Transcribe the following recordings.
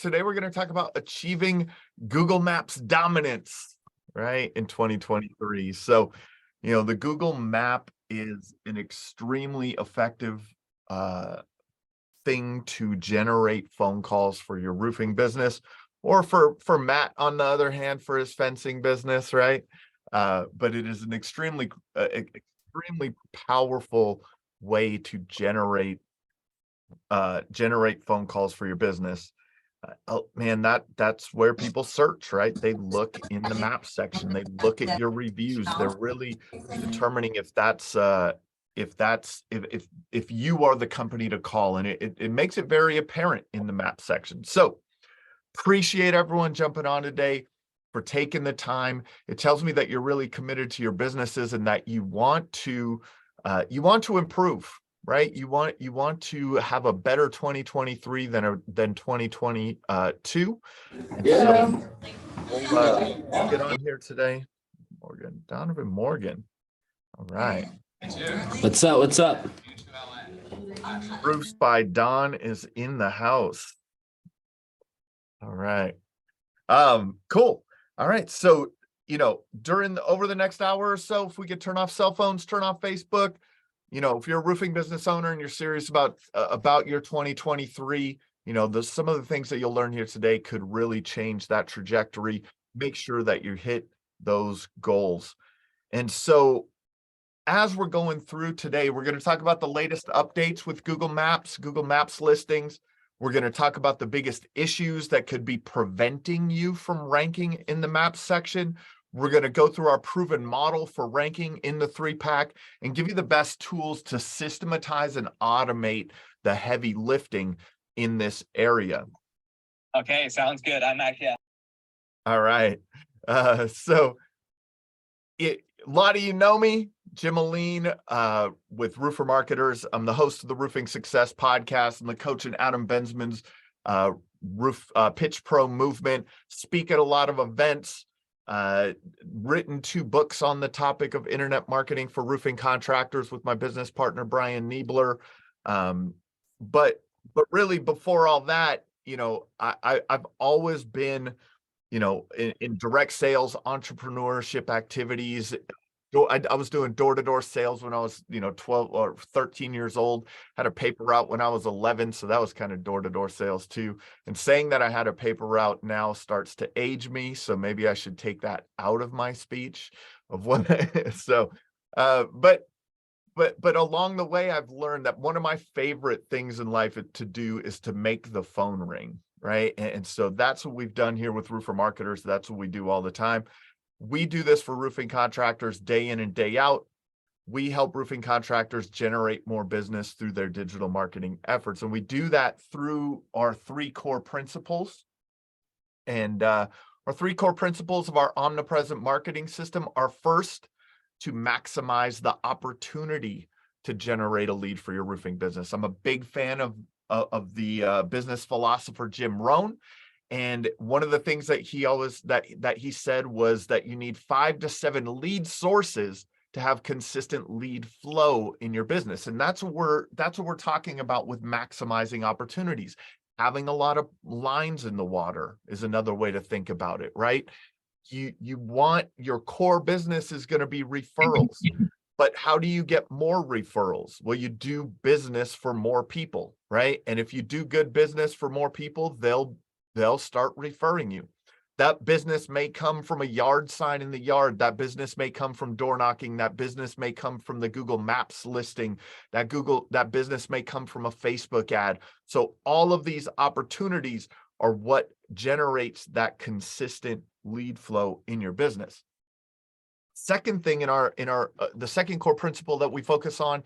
Today we're going to talk about achieving Google Maps dominance, right, in 2023. So, the Google Map is an extremely effective thing to generate phone calls for your roofing business, or for Matt, on the other hand, for his fencing business, right? But it is an extremely powerful way to generate phone calls for your business. Oh man, that's where people search, right? They look in the map section, they look at your reviews, they're really determining if you are the company to call, and it makes it very apparent in the map section. So appreciate everyone jumping on today, for taking the time. It tells me that you're really committed to your businesses and that you want to improve, right? You want to have a better 2023 than 2022. And so we'll get on here today. Donovan Morgan. All right. What's up? Roofs by Don is in the house. All right. Cool. All right. So, over the next hour or so, if we could turn off cell phones, turn off Facebook, if you're a roofing business owner and you're serious about your 2023, some of the things that you'll learn here today could really change that trajectory. Make sure that you hit those goals. And so as we're going through today, we're going to talk about the latest updates with Google Maps listings. We're going to talk about the biggest issues that could be preventing you from ranking in the Maps section. We're going to go through our proven model for ranking in the 3-pack and give you the best tools to systematize and automate the heavy lifting in this area. Okay, sounds good. I'm actually. All right. So a lot of you know me, Jim Aline, with Roofer Marketers. I'm the host of the Roofing Success Podcast. I'm the coach in Adam Bensman's Roof Pitch Pro movement. Speak at a lot of events. Written 2 books on the topic of internet marketing for roofing contractors with my business partner Brian Niebler. But really, before all that, I've always been, in direct sales, entrepreneurship activities. I was doing door-to-door sales when I was, 12 or 13 years old. Had a paper route when I was 11, so that was kind of door-to-door sales too. And saying that I had a paper route now starts to age me, so maybe I should take that out of my speech of what. But along the way, I've learned that one of my favorite things in life to do is to make the phone ring, right? And so that's what we've done here with Roofer Marketers. That's what we do all the time. We do this for roofing contractors day in and day out. We help roofing contractors generate more business through their digital marketing efforts. And we do that through our 3 core principles. And our 3 core principles of our omnipresent marketing system are: first, to maximize the opportunity to generate a lead for your roofing business. I'm a big fan of the business philosopher Jim Rohn. And one of the things that he said was that you need 5 to 7 lead sources to have consistent lead flow in your business. And that's what we're talking about with maximizing opportunities. Having a lot of lines in the water is another way to think about it, right? You want your core business is going to be referrals, but how do you get more referrals? Well, you do business for more people, right? And if you do good business for more people, they'll start referring you. That business may come from a yard sign in the yard. That business may come from door knocking. That business may come from the Google Maps listing. That business may come from a Facebook ad. So all of these opportunities are what generates that consistent lead flow in your business. Second thing the second core principle that we focus on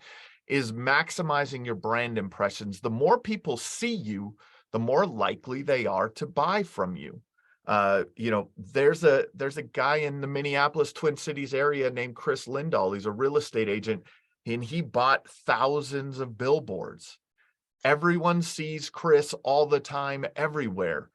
is maximizing your brand impressions. The more people see you, the more likely they are to buy from you. There's a guy in the Minneapolis Twin Cities area named Chris Lindahl. He's a real estate agent, and he bought thousands of billboards. Everyone sees Chris all the time, everywhere.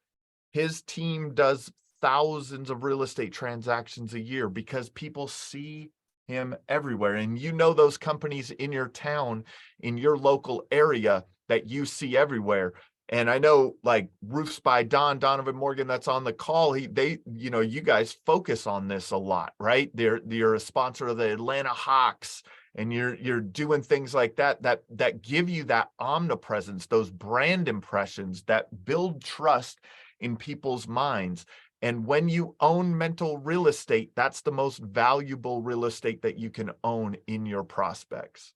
His team does thousands of real estate transactions a year because people see him everywhere. And those companies in your town, in your local area that you see everywhere. And I know like Roofs by Donovan Morgan, that's on the call. You guys focus on this a lot, right? You're a sponsor of the Atlanta Hawks, and you're doing things like that give you that omnipresence, those brand impressions that build trust in people's minds. And when you own mental real estate, that's the most valuable real estate that you can own in your prospects.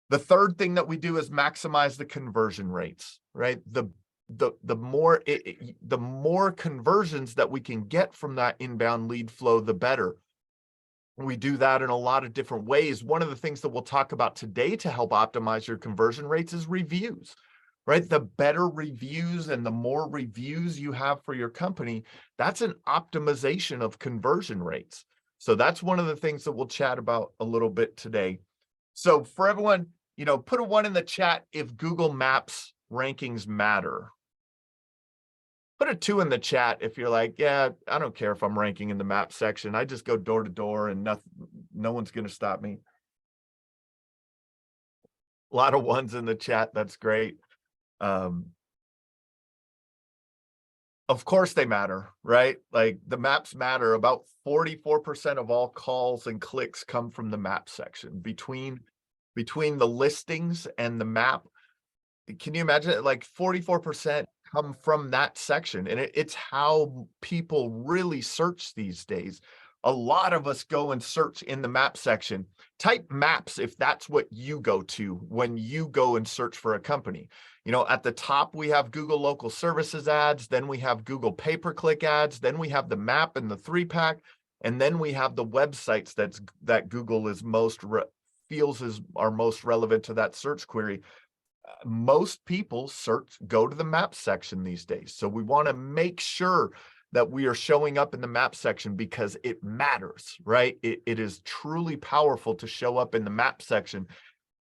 The third thing that we do is maximize the conversion rates, right? The more conversions that we can get from that inbound lead flow, the better. We do that in a lot of different ways. One of the things that we'll talk about today to help optimize your conversion rates is reviews, right? The better reviews and the more reviews you have for your company, that's an optimization of conversion rates. So that's one of the things that we'll chat about a little bit today. So for everyone, put a 1 in the chat if Google Maps rankings matter. Put a 2 in the chat if you're like, yeah, I don't care if I'm ranking in the map section. I just go door to door and no one's going to stop me. A lot of 1s in the chat. That's great. Of course they matter, right? Like the maps matter. About 44% of all calls and clicks come from the map section. Between the listings and the map, can you imagine it? Like 44% come from that section, and it's how people really search these days. A lot of us go and search in the map section. Type maps if that's what you go to when you go and search for a company. At the top, we have Google Local Services ads, then we have Google pay-per-click ads, then we have the map and the 3-pack, and then we have the websites that Google is feels are most relevant to that search query. Most people go to the map section these days. So we want to make sure that we are showing up in the map section because it matters, right? It is truly powerful to show up in the map section.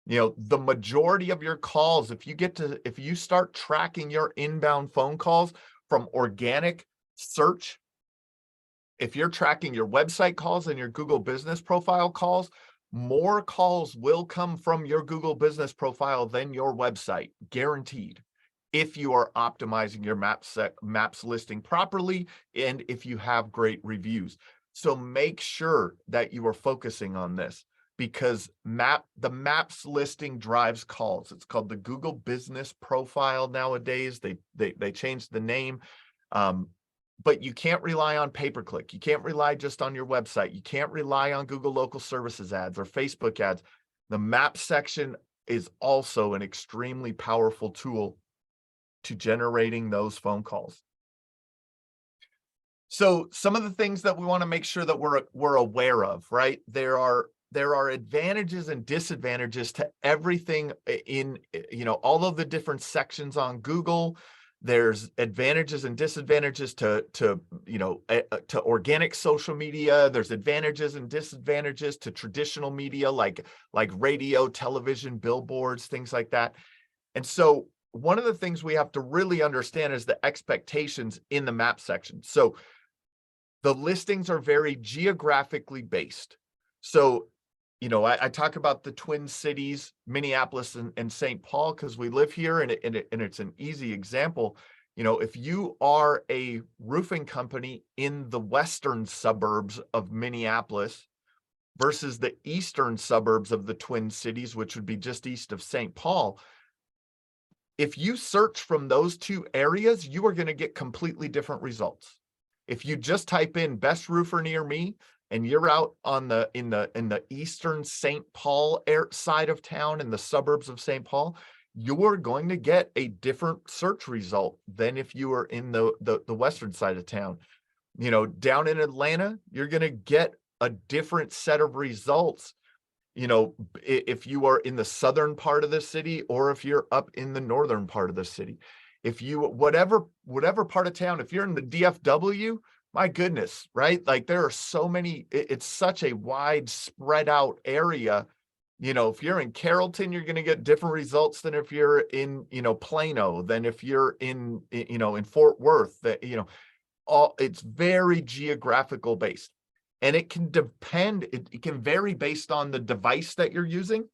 The majority of your calls, if you start tracking your inbound phone calls from organic search, if you're tracking your website calls and your Google business profile calls, more calls will come from your Google business profile than your website, guaranteed, if you are optimizing your maps listing properly and if you have great reviews. So make sure that you are focusing on this, because the maps listing drives calls. It's called the Google business profile nowadays. They changed the name. But you can't rely on pay-per-click. You can't rely just on your website. You can't rely on Google Local Services ads or Facebook ads. The map section is also an extremely powerful tool to generating those phone calls. So some of the things that we want to make sure that we're aware of, right? There are advantages and disadvantages to everything in all of the different sections on Google. There's advantages and disadvantages to organic social media. There's advantages and disadvantages to traditional media like radio, television, billboards, things like that. And so one of the things we have to really understand is the expectations in the map section. So the listings are very geographically based. So I talk about the Twin Cities, Minneapolis and St. Paul, because we live here, and it's an easy example. If you are a roofing company in the western suburbs of Minneapolis versus the eastern suburbs of the Twin Cities, which would be just east of St. Paul, if you search from those two areas, you are going to get completely different results. If you just type in best roofer near me, and you're out in the eastern St. Paul side of town, in the suburbs of St. Paul, you're going to get a different search result than if you were in the western side of town. Down in Atlanta, you're going to get a different set of results, if you are in the southern part of the city or if you're up in the northern part of the city. If you, whatever part of town, if you're in the DFW, my goodness, right? Like there are so many, it's such a wide spread out area. If you're in Carrollton, you're going to get different results than if you're in, Plano, than if you're in Fort Worth, it's very geographical based. And it can depend, it can vary based on the device that you're using.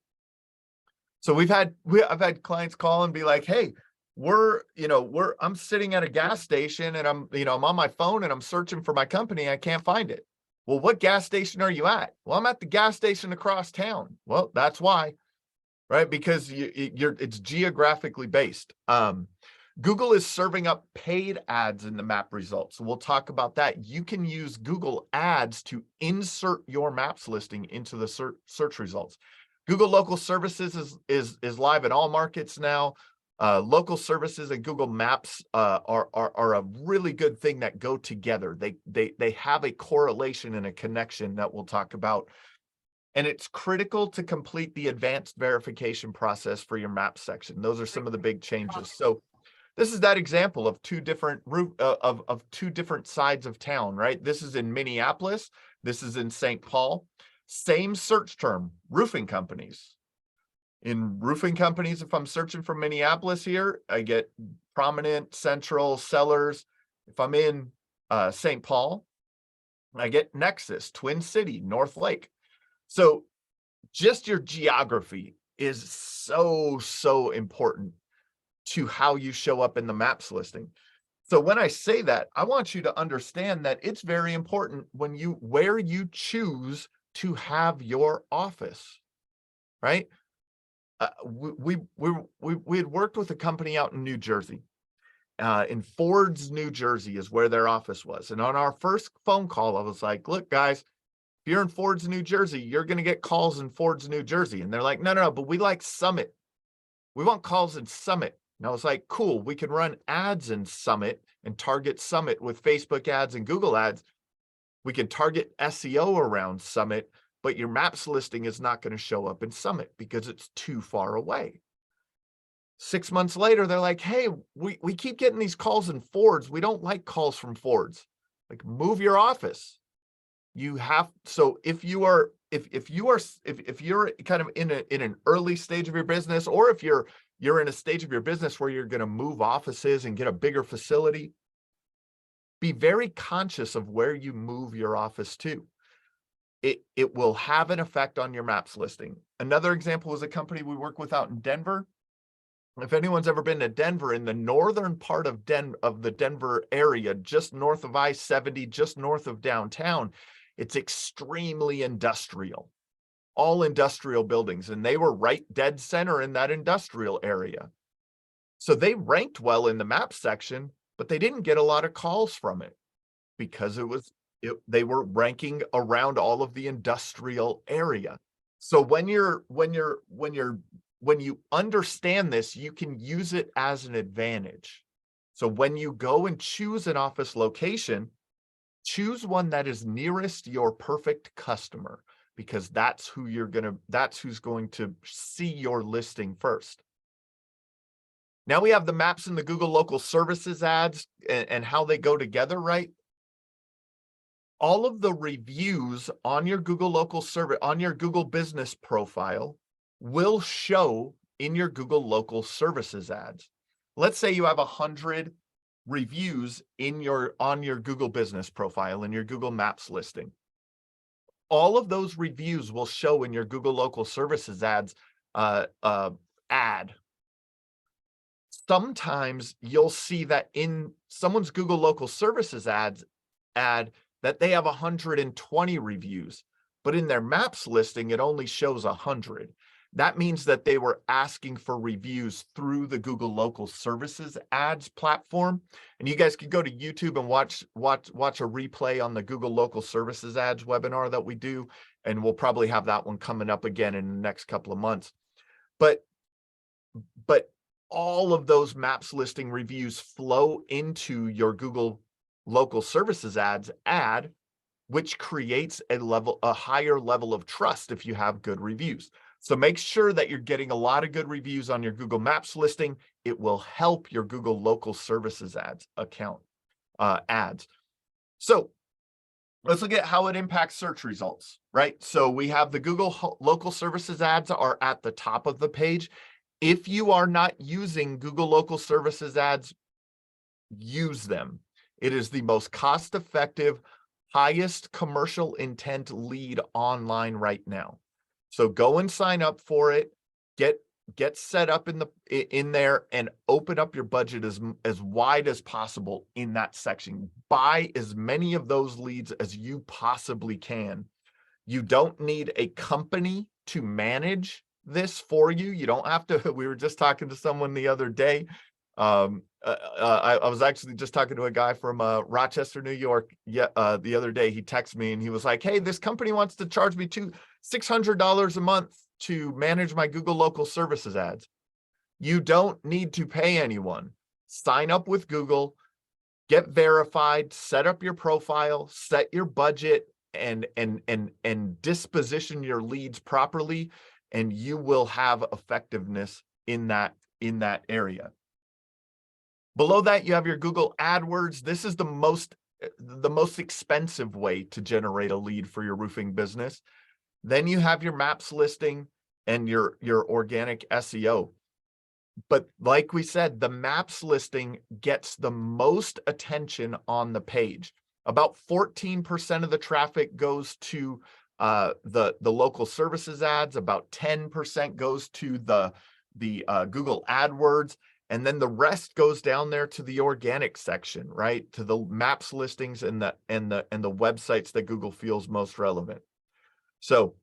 So I've had clients call and be like, hey, I'm sitting at a gas station and I'm on my phone and I'm searching for my company. I can't find it. Well, what gas station are you at? Well, I'm at the gas station across town. Well, that's why, right? Because it's geographically based. Google is serving up paid ads in the map results. So we'll talk about that. You can use Google Ads to insert your maps listing into the search results. Google Local Services is live in all markets now. Local services and Google Maps are a really good thing that go together. They have a correlation and a connection that we'll talk about. And it's critical to complete the advanced verification process for your map section. Those are some of the big changes. So this is that example of two different two different sides of town, right? This is in Minneapolis. This is in St. Paul. Same search term, roofing companies. In roofing companies, if I'm searching for Minneapolis here, I get prominent, central, sellers. If I'm in St. Paul, I get Nexus, Twin City, North Lake. So just your geography is so important to how you show up in the maps listing. So when I say that, I want you to understand that it's very important where you choose to have your office, right? We had worked with a company out in New Jersey. In Ford's, New Jersey is where their office was. And on our first phone call, I was like, look, guys, if you're in Ford's, New Jersey, you're going to get calls in Ford's, New Jersey. And they're like, no, but we like Summit. We want calls in Summit. And I was like, cool, we can run ads in Summit and target Summit with Facebook ads and Google ads. We can target SEO around Summit, but your maps listing is not going to show up in Summit because it's too far away. 6 months later, they're like, hey, we keep getting these calls in Fords. We don't like calls from Fords. Like, move your office. You have, so if you're kind of in an early stage of your business, or if you're in a stage of your business where you're going to move offices and get a bigger facility, be very conscious of where you move your office to. It will have an effect on your maps listing. Another example is a company we work with out in Denver. If anyone's ever been to Denver, in the northern part of the Denver area, just north of I-70, just north of downtown, it's extremely industrial, all industrial buildings. And they were right dead center in that industrial area. So they ranked well in the map section, but they didn't get a lot of calls from it because they were ranking around all of the industrial area. So when you understand this, you can use it as an advantage. So when you go and choose an office location, choose one that is nearest your perfect customer, because that's who's going to see your listing first. Now we have the maps and the Google Local Services ads and how they go together, right? All of the reviews on your Google Local Service, on your Google Business profile, will show in your Google Local Services ads. Let's say you have 100 reviews on your Google Business profile in your Google Maps listing. All of those reviews will show in your Google Local Services ads ad. Sometimes you'll see that in someone's Google Local Services ad that they have 120 reviews, but in their maps listing, it only shows 100. That means that they were asking for reviews through the Google Local Services ads platform. And you guys can go to YouTube and watch a replay on the Google Local Services ads webinar that we do. And we'll probably have that one coming up again in the next couple of months. But all of those maps listing reviews flow into your Google Local Services ads ad, which creates a higher level of trust if you have good reviews. So make sure that you're getting a lot of good reviews on your Google Maps listing. It will help your Google Local Services ads. So let's look at how it impacts search results, right? So we have the Google Local Services ads are at the top of the page. If you are not using Google Local Services ads, use them. It is the most cost-effective, highest commercial intent lead online right now. So go and sign up for it. Get get set up in there and open up your budget as wide as possible in that section. Buy as many of those leads as you possibly can. You don't need a company to manage this for you. You don't have to. We were just talking to someone the other day. I was actually just talking to a guy from Rochester, New York, the other day. He texted me and he was like, "Hey, this company wants to charge me $600 a month to manage my Google Local Services ads." You don't need to pay anyone. Sign up with Google, get verified, set up your profile, set your budget, and disposition your leads properly, and you will have effectiveness in that area. Below that, you have your Google AdWords. This is the most expensive way to generate a lead for your roofing business. Then you have your maps listing and your organic SEO. But like we said, the maps listing gets the most attention on the page. About 14% of the traffic goes to the local services ads. About 10% goes to the Google AdWords. And then the rest goes down there to the organic section, right? To the maps listings and the websites that Google feels most relevant. So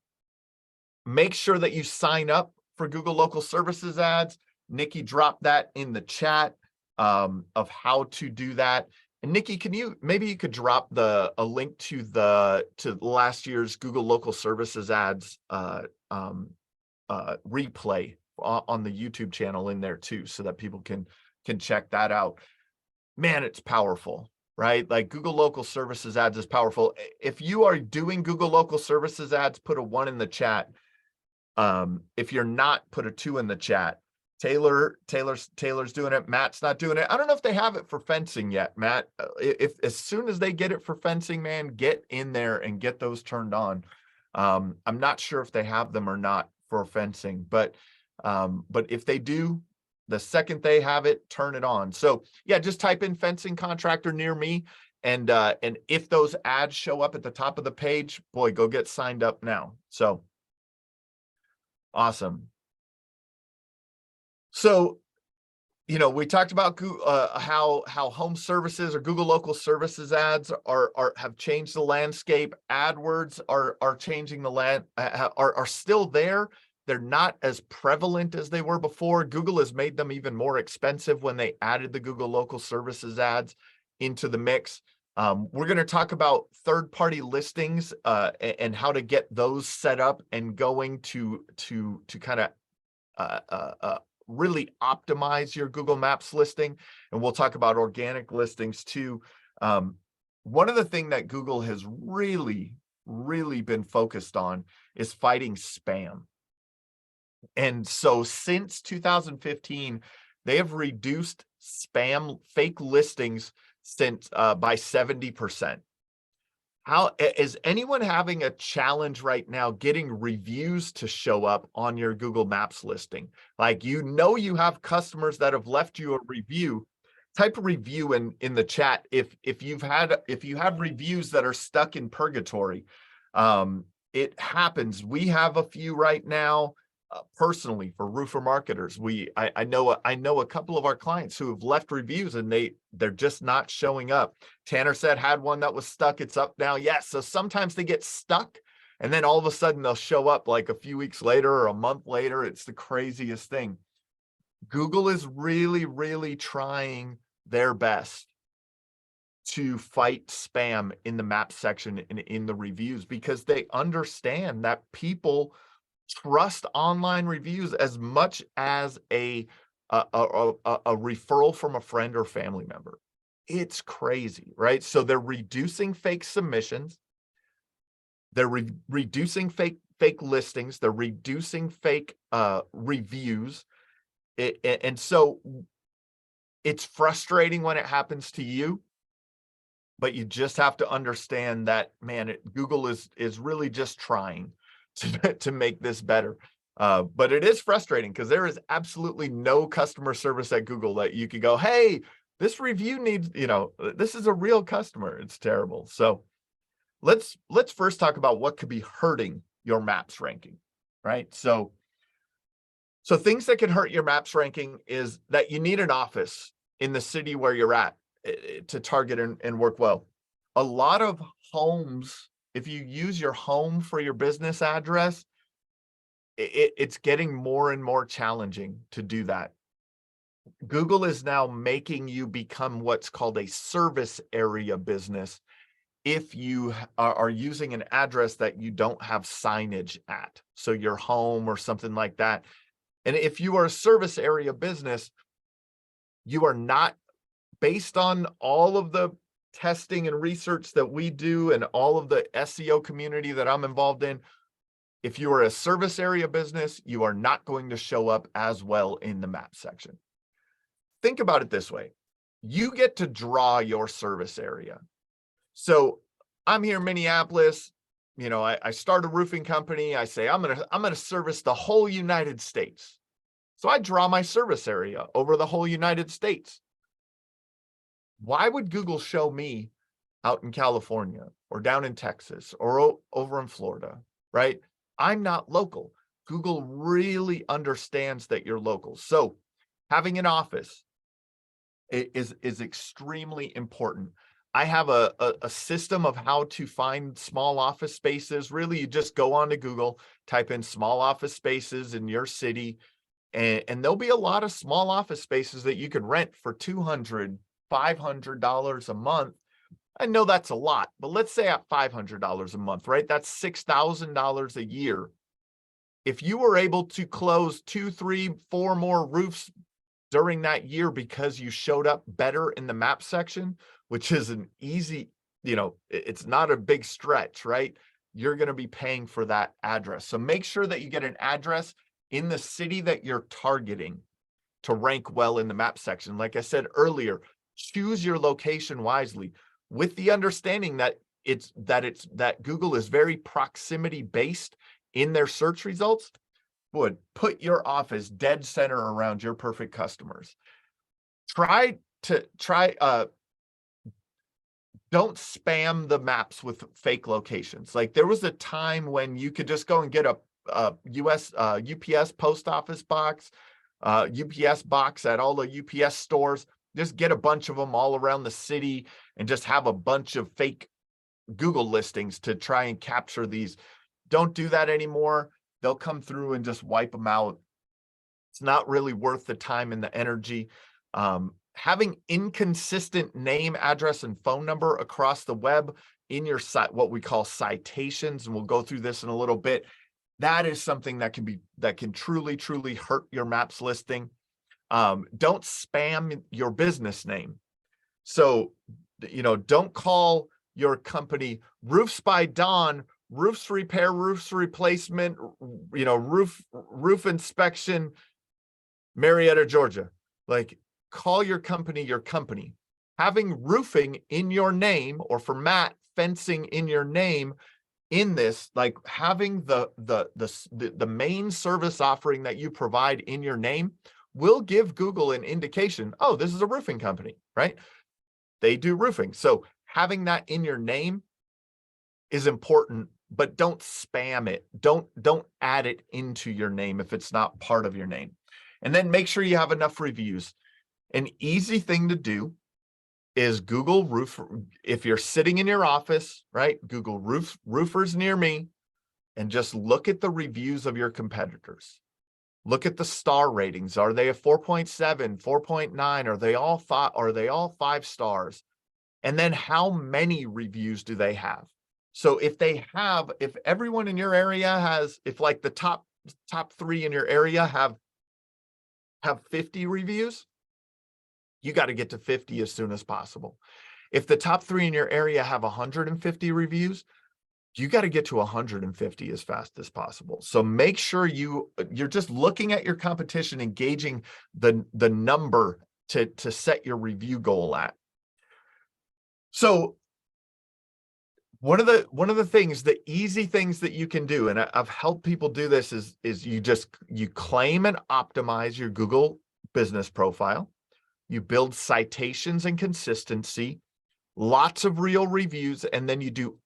make sure that you sign up for Google Local Services ads. Nikki dropped that in the chat of how to do that. And Nikki, maybe you could drop a link to last year's Google Local Services ads replay on the YouTube channel in there too, so that people can check that out. Man, it's powerful, right? Like Google Local Services ads is powerful. If you are doing Google Local Services ads, put a 1 in the chat. If you're not, put a 2 in the chat. Taylor's doing it. Matt's not doing it. I don't know if they have it for fencing yet, Matt. If as soon as they get it for fencing, man, get in there and get those turned on. I'm not sure if they have them or not for fencing, but if they do, the second they have it, turn it on. So yeah, just type in fencing contractor near me, and if those ads show up at the top of the page, boy, go get signed up now. So awesome. So, we talked about how home services or Google Local Services ads have changed the landscape. AdWords are changing the are still there. They're not as prevalent as they were before. Google has made them even more expensive when they added the Google Local Services ads into the mix. We're going to talk about third-party listings and how to get those set up and going to kind of really optimize your Google Maps listing. And we'll talk about organic listings too. One of the things that Google has really been focused on is fighting spam. And so since 2015, they have reduced spam fake listings by 70%. How is anyone having a challenge right now getting reviews to show up on your Google Maps listing? Like, you have customers that have left you a review. Type a review in the chat if you have reviews that are stuck in purgatory. It happens. We have a few right now. Personally, for roofer marketers, I know a couple of our clients who have left reviews and they're just not showing up. Tanner said had one that was stuck. It's up now. Yes. So sometimes they get stuck and then all of a sudden they'll show up like a few weeks later or a month later. It's the craziest thing. Google is really trying their best to fight spam in the map section and in the reviews, because they understand that people trust online reviews as much as a referral from a friend or family member. It's crazy, right? So they're reducing fake submissions. They're reducing fake listings. They're reducing fake reviews. And so it's frustrating when it happens to you, but you just have to understand that, man, Google is really just trying to make this better. But it is frustrating because there is absolutely no customer service at Google that you could go, hey, this review needs, this is a real customer. It's terrible. So let's first talk about what could be hurting your maps ranking, right? So So things that can hurt your maps ranking is that you need an office in the city where you're at to target and work well. A lot of homes, if you use your home for your business address, it's getting more and more challenging to do that. Google is now making you become what's called a service area business if you are using an address that you don't have signage at. So your home or something like that. And if you are a service area business, you are not, based on all of the testing and research that we do and all of the SEO community that I'm involved in, if you are a service area business, you are not going to show up as well in the map section. Think about it this way. You get to draw your service area. So I'm here in Minneapolis. You know, I start a roofing company. I say, I'm gonna service the whole United States. So I draw my service area over the whole United States. Why would Google show me out in California or down in Texas or over in Florida, right? I'm not local. Google really understands that you're local. So having an office is extremely important. I have a system of how to find small office spaces. Really, you just go on to Google, type in small office spaces in your city, and there'll be a lot of small office spaces that you can rent for $200, $500 a month. I know that's a lot, but let's say at $500 a month, right? That's $6,000 a year. If you were able to close 2, 3, 4 more roofs during that year because you showed up better in the map section, which is an easy, you know, it's not a big stretch, right? You're going to be paying for that address. So make sure that you get an address in the city that you're targeting to rank well in the map section. Like I said earlier, choose your location wisely with the understanding that Google is very proximity based in their search results. Would put your office dead center around your perfect customers. Don't spam the maps with fake locations. Like there was a time when you could just go and get a UPS post office box, UPS box at all the UPS stores. Just get a bunch of them all around the city and just have a bunch of fake Google listings to try and capture these. Don't do that anymore. They'll come through and just wipe them out. It's not really worth the time and the energy. Having inconsistent name, address, and phone number across the web in your site, what we call citations, and we'll go through this in a little bit. That is something that can truly, truly hurt your maps listing. Don't spam your business name. So, you know, don't call your company Roofs by Dawn, roofs repair, roofs replacement, you know, roof inspection, Marietta, Georgia. Like, call your company your company. Having roofing in your name, or for Matt, fencing in your name, in this, like having the main service offering that you provide in your name will give Google an indication, oh, this is a roofing company, right? They do roofing. So having that in your name is important, but don't spam it. Don't add it into your name if it's not part of your name. And then make sure you have enough reviews. An easy thing to do is Google roof. If you're sitting in your office, right? Google roofers near me and just look at the reviews of your competitors. Look at the star ratings. Are they a 4.7, 4.9? Are they all 5 stars? And then how many reviews do they have? So if everyone in your area has, if like the top 3 in your area have 50 reviews, you got to get to 50 as soon as possible. If the top 3 in your area have 150 reviews, you got to get to 150 as fast as possible. So make sure you're just looking at your competition, engaging the number to set your review goal at. So one of the things, the easy things that you can do, and I've helped people do this, is you claim and optimize your Google business profile. You build citations and consistency, lots of real reviews, and then you do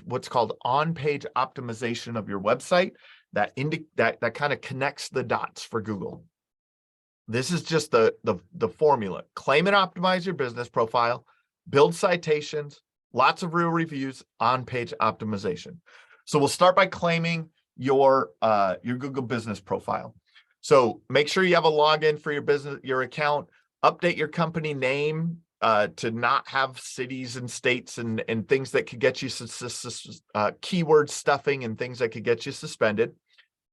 what's called on-page optimization of your website. that kind of connects the dots for Google. This is just the formula. Claim and optimize your business profile, build citations, lots of real reviews, on-page optimization. So we'll start by claiming your Google business profile. So make sure you have a login for your business, your account, update your company name to not have cities and states and things that could get you keyword stuffing and things that could get you suspended.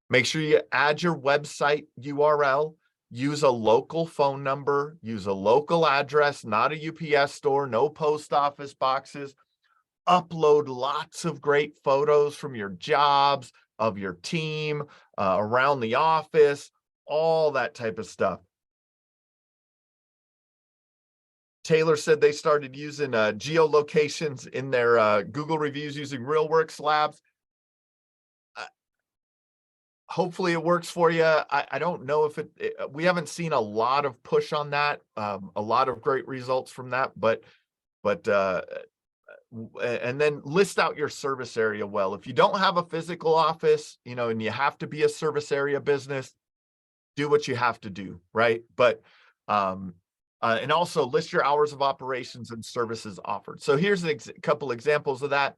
Make sure you add your website URL, use a local phone number, use a local address, not a UPS store, no post office boxes. Upload lots of great photos from your jobs, of your team, around the office, all that type of stuff. Taylor said they started using geolocations in their Google reviews using RealWorks Labs. Hopefully it works for you. I don't know if we haven't seen a lot of push on that, a lot of great results from that, but and then list out your service area well. If you don't have a physical office, and you have to be a service area business, do what you have to do, right? But and also list your hours of operations and services offered. So here's a couple examples of that.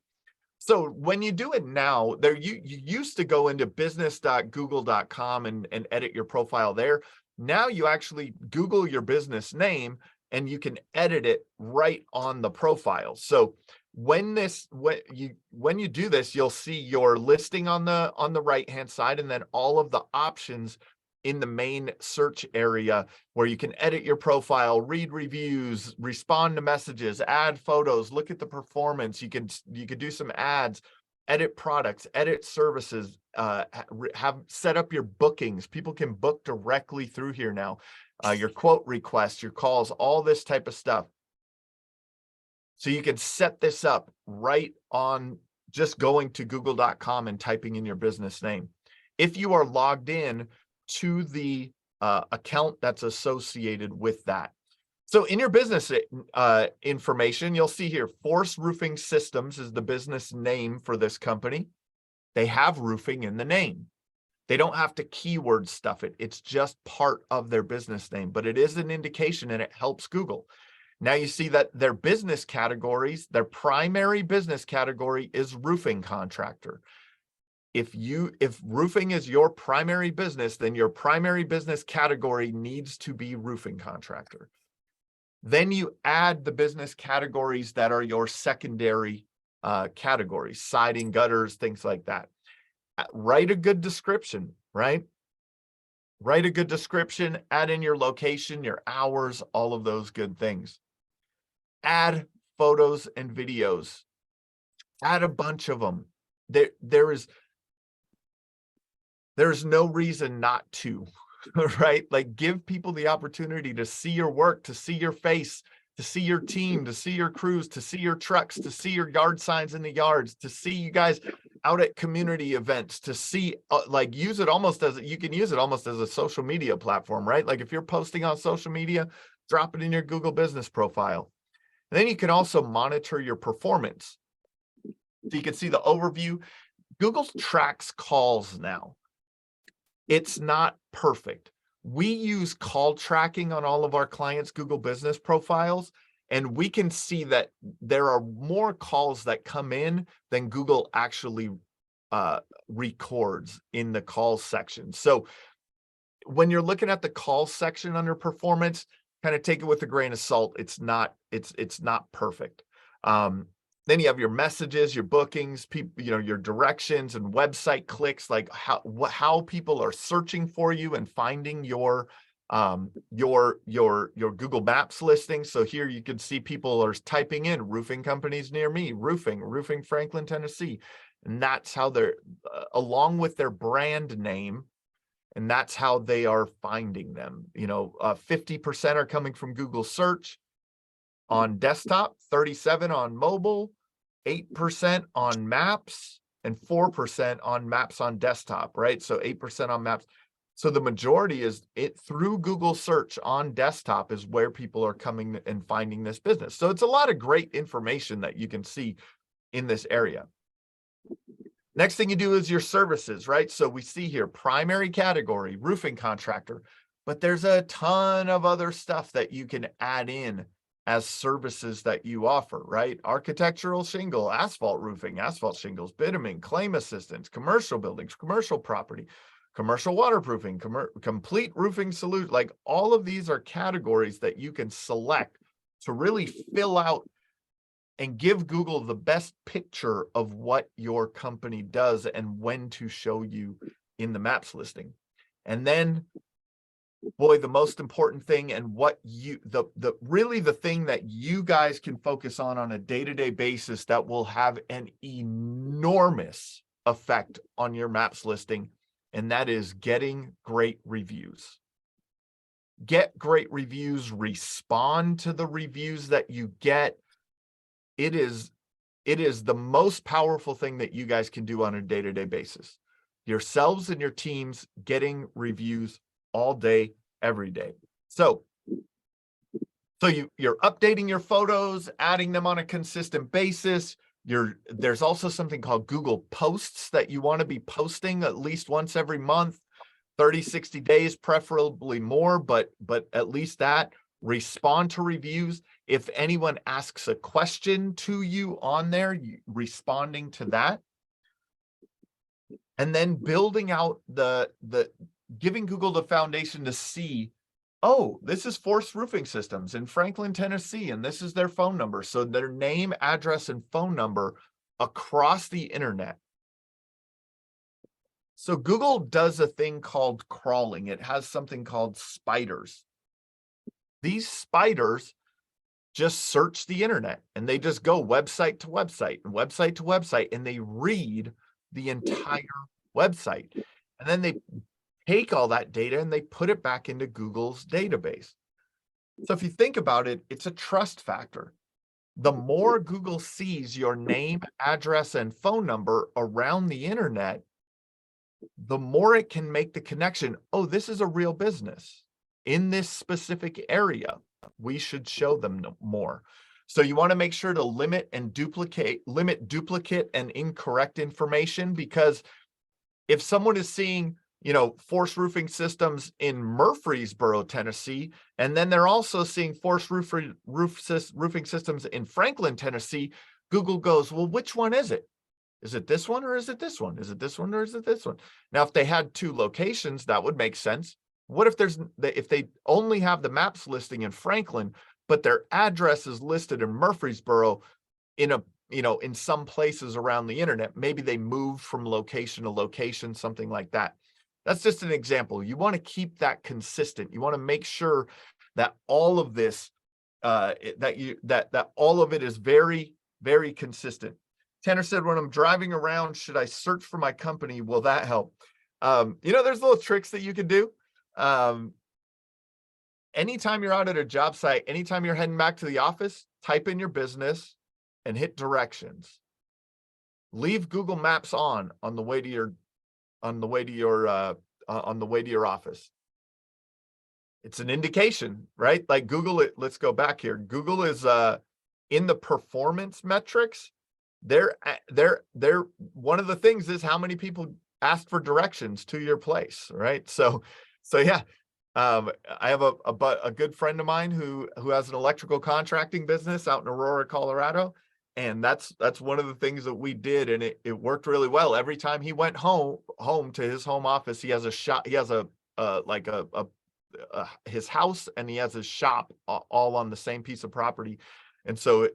So when you do it now, you used to go into business.google.com and edit your profile there. Now you actually Google your business name and you can edit it right on the profile. So when you do this, you'll see your listing on the right-hand side, and then all of the options in the main search area where you can edit your profile, read reviews, respond to messages, add photos, look at the performance. You could do some ads, edit products, edit services, have set up your bookings. People can book directly through here now. Your quote requests, your calls, all this type of stuff. So you can set this up right on just going to google.com and typing in your business name. If you are logged in to the account that's associated with that. So in your business information, you'll see here, Force Roofing Systems is the business name for this company. They have roofing in the name. They don't have to keyword stuff it. It's just part of their business name, but it is an indication and it helps Google. Now you see that their business categories, their primary business category is roofing contractor. If roofing is your primary business, then your primary business category needs to be roofing contractor. Then you add the business categories that are your secondary categories, siding, gutters, things like that. Write a good description, right? Write a good description, add in your location, your hours, all of those good things. Add photos and videos. Add a bunch of them. There's no reason not to, right? Like, give people the opportunity to see your work, to see your face, to see your team, to see your crews, to see your trucks, to see your yard signs in the yards, to see you guys out at community events, to see, use it almost as, you can use it almost as a social media platform, right? Like if you're posting on social media, drop it in your Google business profile. And then you can also monitor your performance. So you can see the overview. Google tracks calls now. It's not perfect. We use call tracking on all of our clients' Google business profiles, and we can see that there are more calls that come in than Google actually records in the calls section. So when you're looking at the calls section under performance, kind of take it with a grain of salt. It's not perfect. Then you have your messages, your bookings, people, your directions and website clicks, like how people are searching for you and finding your Google Maps listing. So here you can see people are typing in roofing companies near me, roofing Franklin, Tennessee. And that's how they're along with their brand name. And that's how they are finding them. 50% are coming from Google search on desktop, 37 on mobile, 8% on maps, and 4% on maps on desktop, right? So 8% on maps. So the majority is it through Google search on desktop is where people are coming and finding this business. So it's a lot of great information that you can see in this area. Next thing you do is your services, right? So we see here, primary category, roofing contractor, but there's a ton of other stuff that you can add in as services that you offer, right? Architectural shingle, asphalt roofing, asphalt shingles, bitumen, claim assistance, commercial buildings, commercial property, commercial waterproofing, complete roofing solution. Like all of these are categories that you can select to really fill out and give Google the best picture of what your company does and when to show you in the maps listing. And then, boy, the most important thing and what you, really the thing that you guys can focus on a day-to-day basis that will have an enormous effect on your maps listing, and that is getting great reviews. Get great reviews, respond to the reviews that you get. It is the most powerful thing that you guys can do on a day-to-day basis. Yourselves and your teams getting reviews all day, every day. So you're updating your photos, adding them on a consistent basis. There's also something called Google Posts that you want to be posting at least once every month, 30, 60 days, preferably more, but at least that. Respond to reviews. If anyone asks a question to you on there, responding to that. And then building out giving Google the foundation to see, oh, this is Force Roofing Systems in Franklin, Tennessee, and this is their phone number. So their name, address, and phone number across the internet. So Google does a thing called crawling. It has something called spiders. These spiders just search the internet and they just go website to website and website to website, and they read the entire website. And then they take all that data and they put it back into Google's database. So if you think about it, it's a trust factor. The more Google sees your name, address, and phone number around the internet, the more it can make the connection. Oh, this is a real business in this specific area. We should show them more. So you want to make sure to limit duplicate and incorrect information, because if someone is seeing, Force Roofing Systems in Murfreesboro, Tennessee, and then they're also seeing Force Roofing Systems in Franklin, Tennessee, Google goes, well, which one is it? Is it this one or is it this one? Is it this one or is it this one? Now, if they had two locations, that would make sense. What if if they only have the maps listing in Franklin, but their address is listed in Murfreesboro in some places around the internet? Maybe they moved from location to location, something like that. That's just an example. You want to keep that consistent. You want to make sure that all of this, that all of it is very, very consistent. Tanner said, when I'm driving around, should I search for my company? Will that help? There's little tricks that you can do. Anytime you're out at a job site, anytime you're heading back to the office, type in your business and hit directions. Leave Google Maps on the way to your office. It's an indication, right? Like Google, let's go back here. Google is in the performance metrics. They're one of the things is how many people asked for directions to your place, right? So yeah. I have a good friend of mine who has an electrical contracting business out in Aurora, Colorado. And that's one of the things that we did. And it worked really well. Every time he went home to his home office, he has a shop, he has his house, and he has his shop all on the same piece of property. And so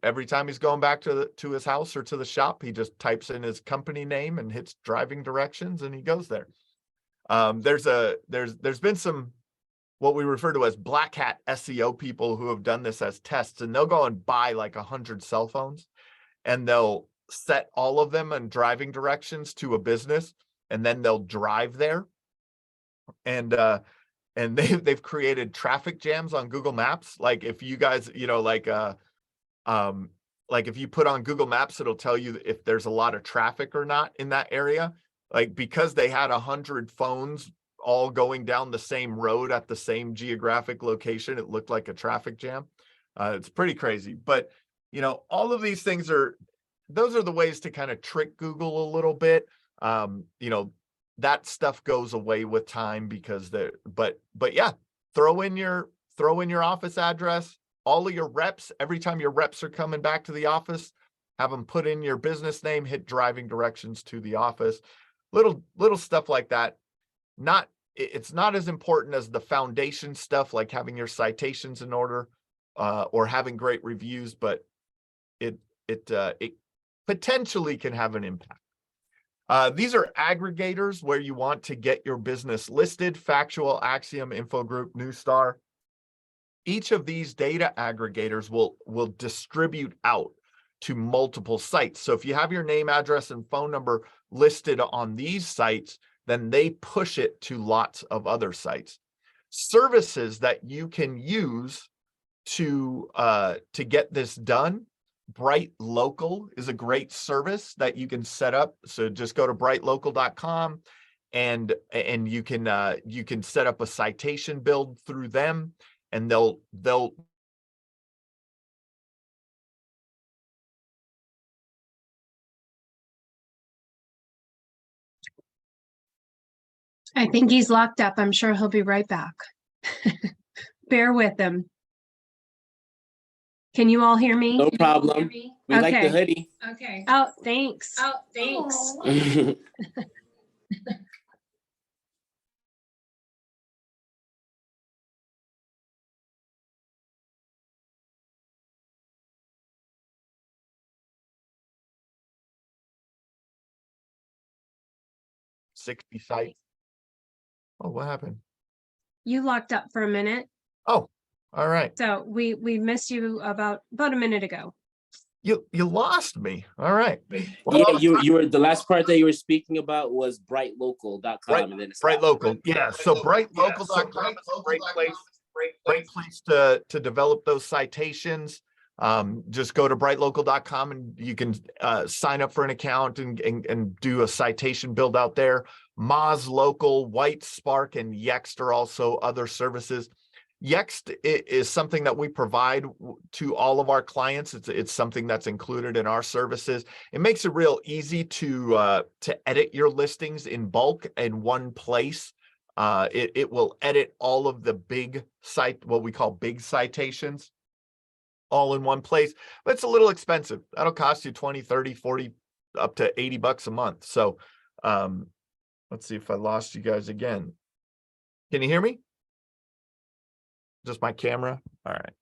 every time he's going back to his house or to the shop, he just types in his company name and hits driving directions, and he goes there. There's been some what we refer to as black hat SEO people who have done this as tests, and they'll go and buy like 100 cell phones, and they'll set all of them in driving directions to a business, and then they'll drive there. And they've created traffic jams on Google Maps. Like if you guys, like if you put on Google Maps, it'll tell you if there's a lot of traffic or not in that area. Like because they had 100 phones all going down the same road at the same geographic location, it looked like a traffic jam. It's pretty crazy. But all of these things are those are the ways to kind of trick Google a little bit. That stuff goes away with time because but yeah, throw in your office address, all of your reps. Every time your reps are coming back to the office, have them put in your business name, hit driving directions to the office, little stuff like that. It's not as important as the foundation stuff, like having your citations in order, or having great reviews, but it potentially can have an impact. These are aggregators where you want to get your business listed: Factual, Axiom, Infogroup, Newstar. Each of these data aggregators will distribute out to multiple sites. So if you have your name, address, and phone number listed on these sites, then they push it to lots of other sites. Services that you can use to get this done: Bright Local is a great service that you can set up. So just go to brightlocal.com and you can set up a citation build through them, and they'll I think he's locked up. I'm sure he'll be right back. Bear with him. Can you all hear me? No problem. We like the Okay. hoodie. Okay. Oh, thanks. Aww. 60 sites. Oh, what happened? You locked up for a minute. Oh, all right. So we missed you about a minute ago. You lost me. All right. Well, yeah, you were the last part that you were speaking about was brightlocal.com. Right, and then Bright Local. Yeah. So brightlocal.com is a great place to develop those citations. Just go to brightlocal.com and you can sign up for an account and do a citation build out there. Moz Local, White Spark, and Yext are also other services. Yext is something that we provide to all of our clients. It's something that's included in our services. It makes it real easy to edit your listings in bulk in one place. It will edit all of the what we call big citations, all in one place, but it's a little expensive. That'll cost you 20, 30, 40, up to $80 a month. So let's see if I lost you guys again. Can you hear me? Just my camera? All right.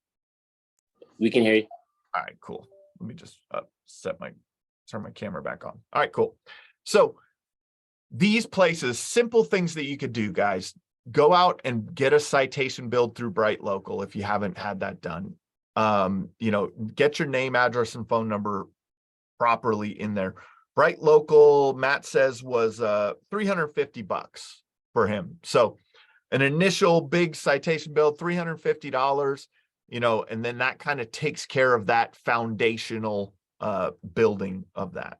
We can hear you. All right, cool. Let me just turn my camera back on. All right, cool. So these places, simple things that you could do, guys. Go out and get a citation build through Bright Local if you haven't had that done. Get your name, address, and phone number properly in there. Bright Local, Matt says, was $350 for him. So an initial big citation build, $350, and then that kind of takes care of that foundational building of that.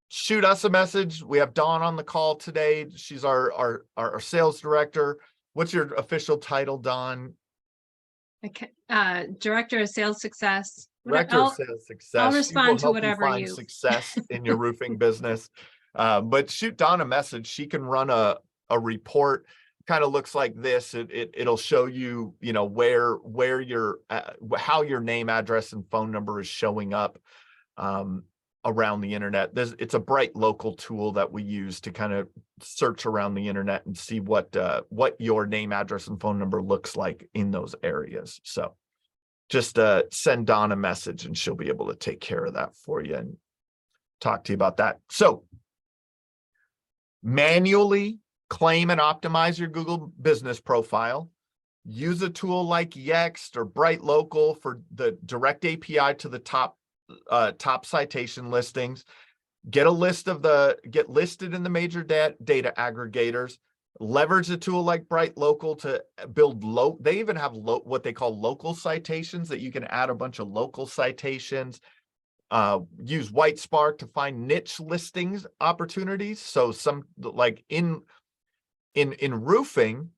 Shoot us a message. We have Dawn on the call today. She's our sales director. What's your official title, Dawn? Okay. Director of Sales Success. Director of Sales Success. I'll respond to whatever find success in your roofing business. But shoot Dawn a message. She can run a report. Kind of looks like this. It'll show you, where your how your name, address, and phone number is showing up around the internet. It's a Bright Local tool that we use to kind of search around the internet and see what your name, address, and phone number looks like in those areas. So just send Dawn a message and she'll be able to take care of that for you and talk to you about that. So manually claim and optimize your Google business profile. Use a tool like Yext or Bright Local for the direct API to the top citation listings. Get listed in the major data aggregators. Leverage a tool like Bright Local to build they even have what they call local citations that you can add a bunch of local citations. Use White Spark to find niche listings opportunities. So some like in roofing,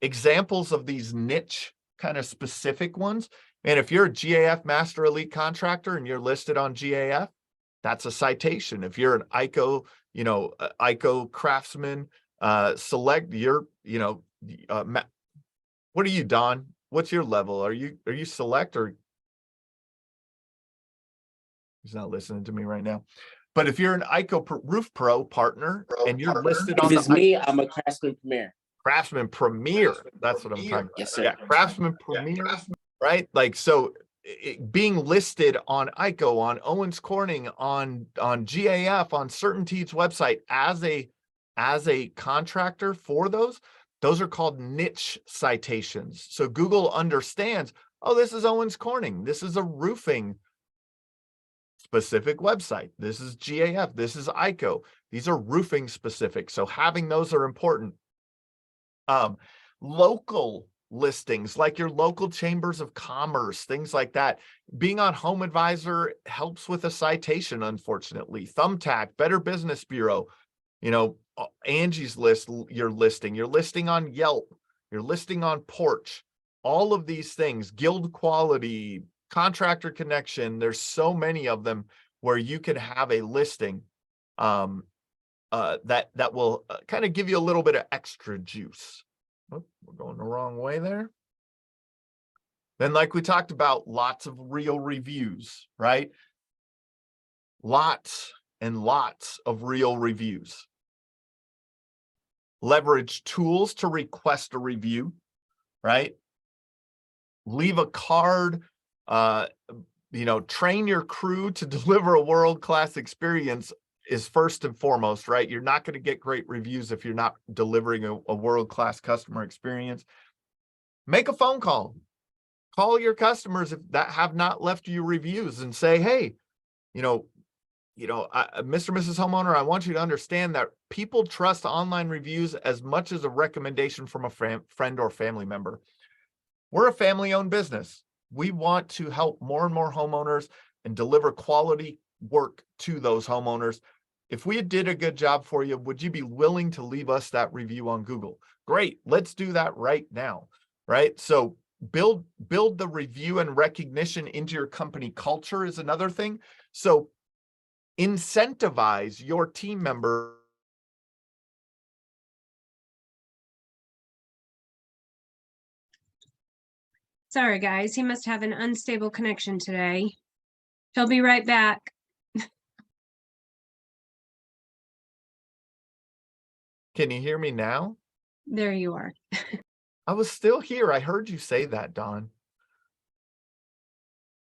examples of these niche kind of specific ones And if you're a GAF Master Elite Contractor and you're listed on GAF, that's a citation. If you're an ICO, ICO Craftsman, select your, what are you, Don? What's your level? Are you select, or he's not listening to me right now? But if you're an ICO Roof Pro partner and you're listed on If it's me, I'm a Craftsman Premier. Craftsman Premier, that's what I'm talking about. Yes, sir. Yeah, Craftsman Premier, right? Like, so being listed on ICO, on Owens Corning, on GAF, on CertainTeed's website as a contractor for those are called niche citations. So Google understands, oh, this is Owens Corning, this is a roofing specific website, this is GAF, this is ICO, these are roofing specific. So having those are important. Local listings, like your local chambers of commerce, things like that. Being on Home Advisor helps with a citation, unfortunately. Thumbtack, Better Business Bureau, Angie's List, you're listing on Yelp, you're listing on Porch, all of these things, Guild Quality, Contractor Connection. There's so many of them where you can have a listing that will kind of give you a little bit of extra juice. Oh, we're going the wrong way there. Then, like we talked about, lots of real reviews, right? Lots and lots of real reviews. Leverage tools to request a review, right? Leave a card, train your crew to deliver a world-class experience is first and foremost, right? You're not going to get great reviews if you're not delivering a world-class customer experience. Make a phone call. Call your customers that have not left you reviews and say, hey, Mr. and Mrs. Homeowner, I want you to understand that people trust online reviews as much as a recommendation from a friend or family member. We're a family-owned business. We want to help more and more homeowners and deliver quality work to those homeowners. If we did a good job for you, would you be willing to leave us that review on Google? Great, let's do that right now, right? So build the review and recognition into your company culture is another thing. So incentivize your team member. Sorry, guys, he must have an unstable connection today. He'll be right back. Can you hear me now? There you are. I was still here. I heard you say that, Don.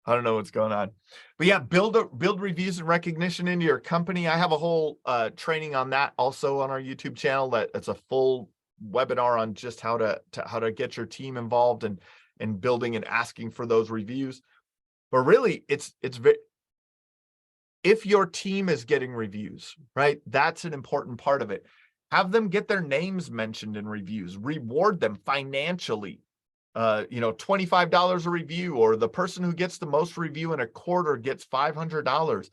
I don't know what's going on. But yeah, build reviews and recognition into your company. I have a whole training on that also on our YouTube channel. That's a full webinar on just how to get your team involved and building and asking for those reviews. But really, if your team is getting reviews, right, that's an important part of it. Have them get their names mentioned in reviews, reward them financially. $25 a review, or the person who gets the most review in a quarter gets $500.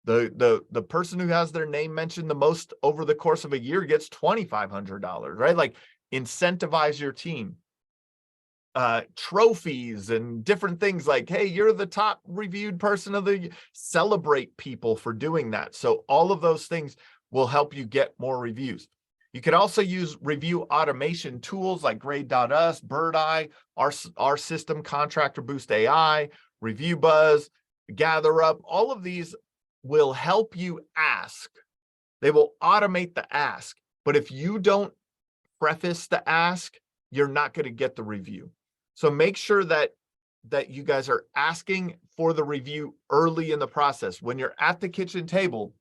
The person who has their name mentioned the most over the course of a year gets $2,500, right? Like, incentivize your team. Trophies and different things like, hey, you're the top reviewed person of the, celebrate people for doing that. So all of those things will help you get more reviews. You can also use review automation tools like Grade.us, Birdeye, our system, Contractor Boost AI, Review Buzz, Gather Up. All of these will help you ask. They will automate the ask. But if you don't preface the ask, you're not going to get the review. So make sure that you guys are asking for the review early in the process. When you're at the kitchen table,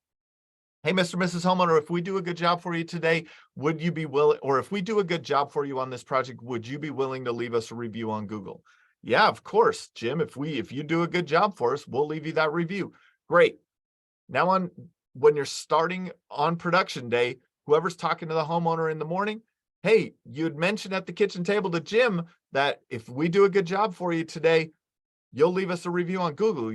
hey, Mr. and Mrs. Homeowner, if we do a good job for you today, would you be willing, or if we do a good job for you on this project, would you be willing to leave us a review on Google? Yeah, of course, Jim. If you do a good job for us, we'll leave you that review. Great. Now when you're starting on production day, whoever's talking to the homeowner in the morning, hey, you had mentioned at the kitchen table to Jim that if we do a good job for you today, you'll leave us a review on Google.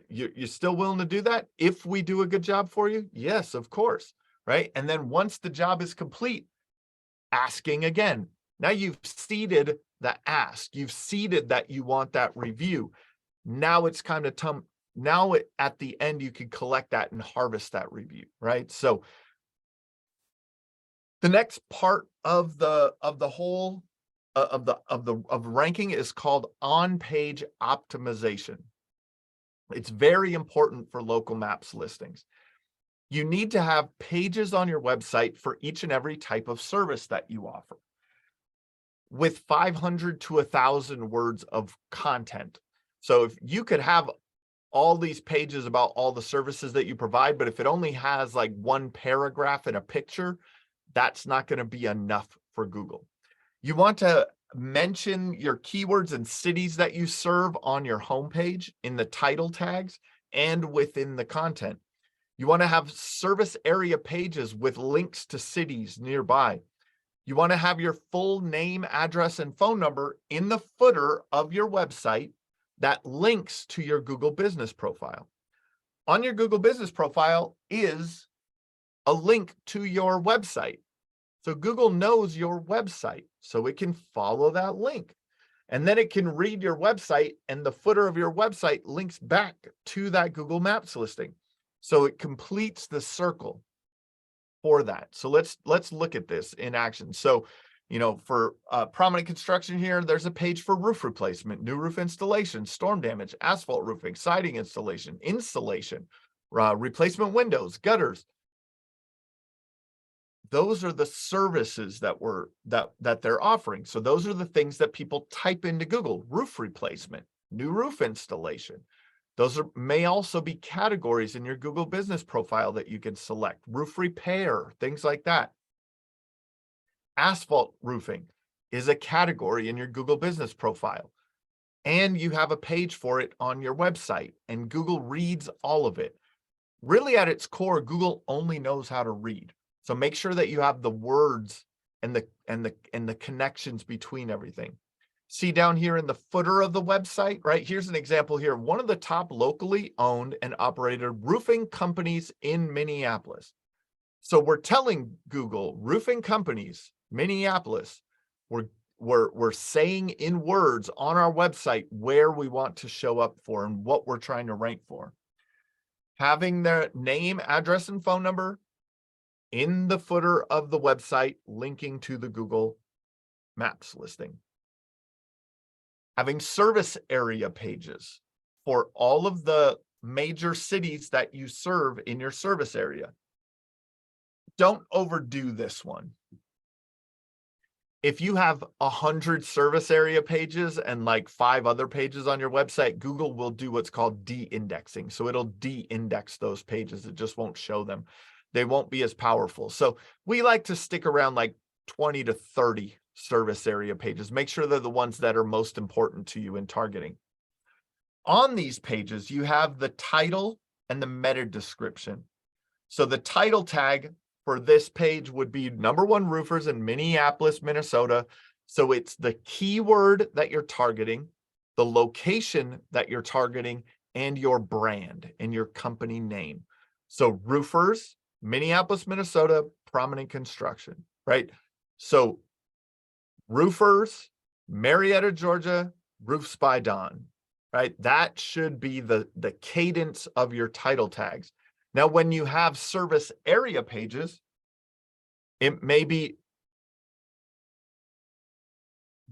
You're still willing to do that if we do a good job for you? Yes, of course, right? And then once the job is complete, asking again, Now you've seeded the ask. You've seeded that you want that review. Now it's kind of at the end, you can collect that and harvest that review, right? So the next part of the whole of ranking is called on-page optimization. It's very important for local maps listings. You need to have pages on your website for each and every type of service that you offer, with 500 to 1,000 words of content. So if you could have all these pages about all the services that you provide, but if it only has like one paragraph and a picture, that's not going to be enough for Google. You want to mention your keywords and cities that you serve on your homepage in the title tags and within the content. You want to have service area pages with links to cities nearby. You want to have your full name, address, and phone number in the footer of your website that links to your Google Business profile. On your Google Business profile is a link to your website. So Google knows your website, so it can follow that link. And then it can read your website, and the footer of your website links back to that Google Maps listing. So it completes the circle for that. So let's look at this in action. So, for prominent construction here, there's a page for roof replacement, new roof installation, storm damage, asphalt roofing, siding installation, insulation, replacement windows, gutters. Those are the services that they're offering. So those are the things that people type into Google: roof replacement, new roof installation. Those may also be categories in your Google Business profile that you can select: roof repair, things like that. Asphalt roofing is a category in your Google Business profile, and you have a page for it on your website, and Google reads all of it. Really, at its core, Google only knows how to read. So make sure that you have the words and the connections between everything. See down here in the footer of the website, right? Here's an example here. One of the top locally owned and operated roofing companies in Minneapolis. So we're telling Google, roofing companies, Minneapolis, we're saying in words on our website where we want to show up for and what we're trying to rank for. Having their name, address, and phone number in the footer of the website, linking to the Google Maps listing. Having service area pages for all of the major cities that you serve in your service area. Don't overdo this one. If you have 100 service area pages and like 5 other pages on your website, Google will do what's called de-indexing. So it'll de-index those pages. It just won't show them. They won't be as powerful. So we like to stick around like 20 to 30 service area pages. Make sure they're the ones that are most important to you in targeting. On these pages, you have the title and the meta description. So the title tag for this page would be #1 roofers in Minneapolis, Minnesota. So it's the keyword that you're targeting, the location that you're targeting, and your brand and your company name. So roofers, Minneapolis, Minnesota, prominent construction, right? So roofers, Marietta, Georgia, roofs by Dawn, right? That should be the cadence of your title tags. Now, when you have service area pages, it may be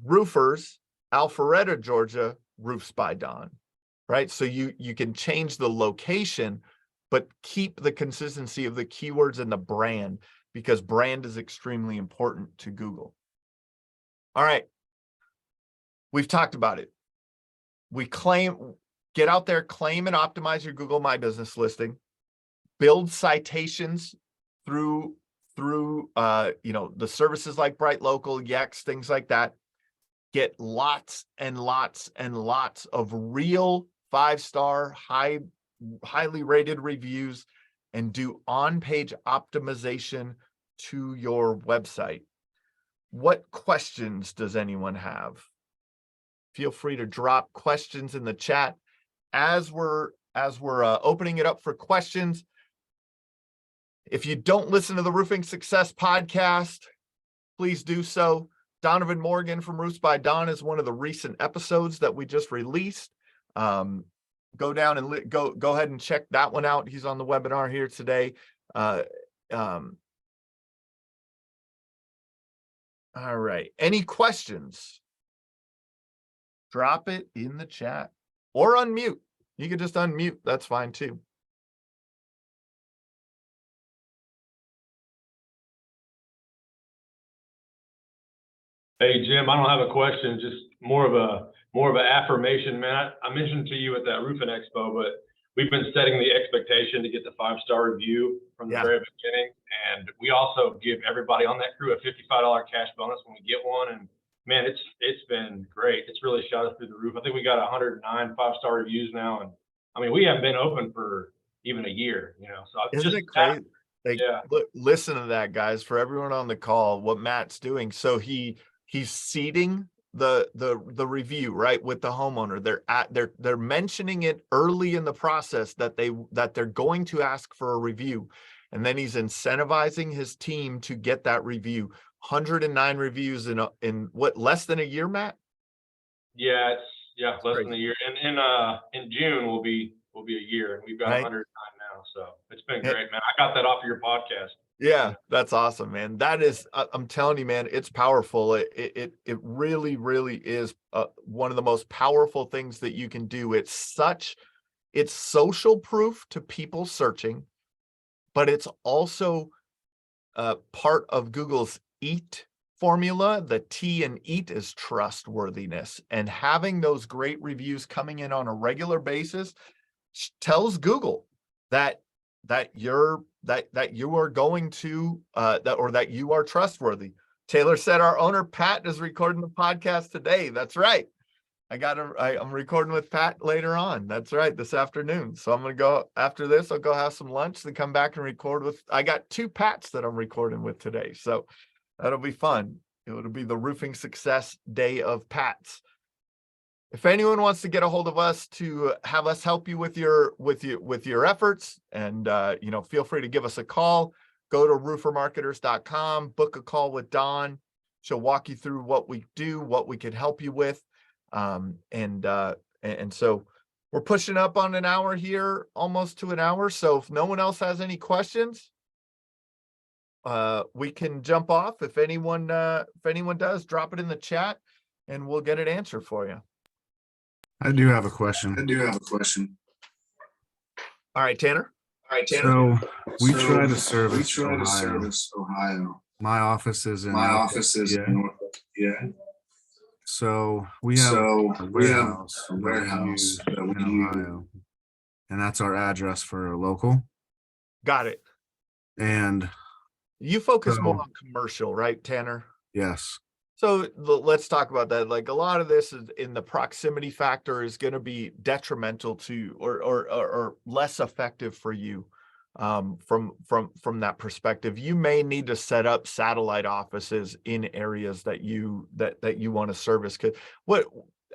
roofers, Alpharetta, Georgia, roofs by Dawn, right? So you can change the location, but keep the consistency of the keywords and the brand, because brand is extremely important to Google. All right. We've talked about it. Get out there, claim and optimize your Google My Business listing. Build citations through the services like Bright Local, Yext, things like that. Get lots and lots and lots of real 5-star, highly rated reviews, and do on-page optimization to your website. What questions does anyone have? Feel free to drop questions in the chat as we're opening it up for questions. If you don't listen to the Roofing Success podcast, please do so. Donovan Morgan from Roofs by Don is one of the recent episodes that we just released. Go down and go ahead and check that one out. He's on the webinar here today. All right. Any questions? Drop it in the chat or unmute. You can just unmute. That's fine too. Hey, Jim, I don't have a question, just more of an affirmation, man. I mentioned to you at that roofing expo, but we've been setting the expectation to get the 5-star review from the very beginning. And we also give everybody on that crew a $55 cash bonus when we get one. And man, it's been great. It's really shot us through the roof. I think we got 109 5-star reviews now. And I mean, we haven't been open for even a year, so isn't it crazy? Look, listen to that, guys, for everyone on the call, what Matt's doing. So he's seeding the review, right, with the homeowner. They're mentioning it early in the process that they're going to ask for a review, and then he's incentivizing his team to get that review. 109 reviews in what, less than a year, Matt? Yeah, less than a year. And in June will be a year, and we've got 109 now. So it's been great, man. I got that off of your podcast. Yeah, that's awesome, man. That is, I'm telling you, man, it's powerful. It really, really is one of the most powerful things that you can do. It's social proof to people searching, but it's also part of Google's EAT formula. The T in EAT is trustworthiness, and having those great reviews coming in on a regular basis tells Google that you are going to that you are trustworthy. Taylor said our owner Pat is recording the podcast today. That's right. I'm recording with Pat later on. That's right, this afternoon. So I'm gonna go after this. I'll go have some lunch, then come back and record with. I got 2 Pats that I'm recording with today, so that'll be fun. It'll be the Roofing Success Day of Pats. If anyone wants to get a hold of us to have us help you with your efforts, and feel free to give us a call. Go to roofermarketers.com, book a call with Dawn. She'll walk you through what we do, what we could help you with. And so we're pushing up on an hour here, almost to an hour. So if no one else has any questions, we can jump off. If anyone does, drop it in the chat and we'll get it answered for you. I do have a question. All right, Tanner. So we try to service Ohio. My office is in Norfolk, PA. So we have a warehouse that we use in Ohio, and that's our address for local. Got it. And you focus more on commercial, right, Tanner? Yes. So let's talk about that. Like, a lot of this is in the proximity factor is going to be detrimental to or less effective for you from that perspective. You may need to set up satellite offices in areas that you want to service.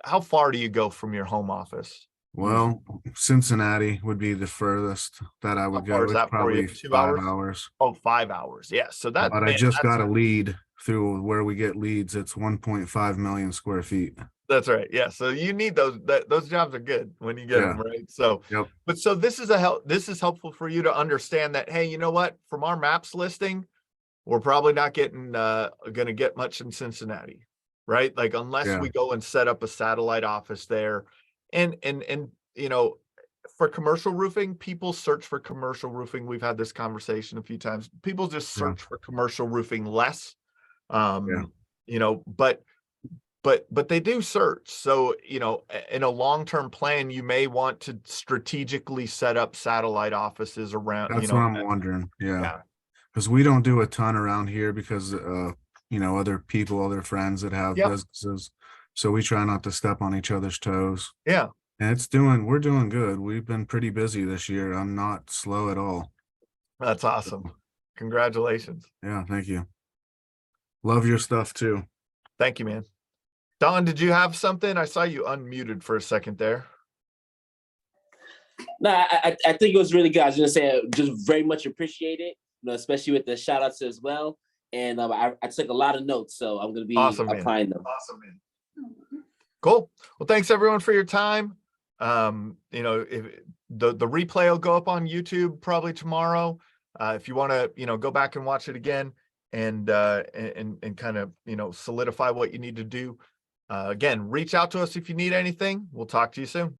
How far do you go from your home office? Well, Cincinnati would be the furthest that I would go. Is that probably 2 5 hours? hours. Oh, 5 hours. Yeah. So that. But I just got a lead through where we get leads. It's 1.5 million square feet. That's right. Yeah. So you need those. Those jobs are good when you get them, right? So, yep. But so this is helpful for you to understand that, hey, you know what? From our maps listing, we're probably not going to get much in Cincinnati, right? Like, unless we go and set up a satellite office there. And for commercial roofing, people search for commercial roofing. We've had this conversation a few times. People just search for commercial roofing less, but they do search. So, in a long-term plan, you may want to strategically set up satellite offices around. That's what I'm wondering. Yeah. Because we don't do a ton around here because, other friends that have businesses. So we try not to step on each other's toes. Yeah. And we're doing good. We've been pretty busy this year. I'm not slow at all. That's awesome. Congratulations. Yeah, thank you. Love your stuff too. Thank you, man. Don, did you have something? I saw you unmuted for a second there. No, I think it was really good. I was going to say, just very much appreciate it, especially with the shout outs as well. and I took a lot of notes, so I'm gonna be Awesome, man. applying them. Awesome, man. Cool. Well, thanks everyone for your time. If the replay will go up on YouTube probably tomorrow. If you want to, go back and watch it again and kind of, solidify what you need to do. Again, reach out to us if you need anything. We'll talk to you soon.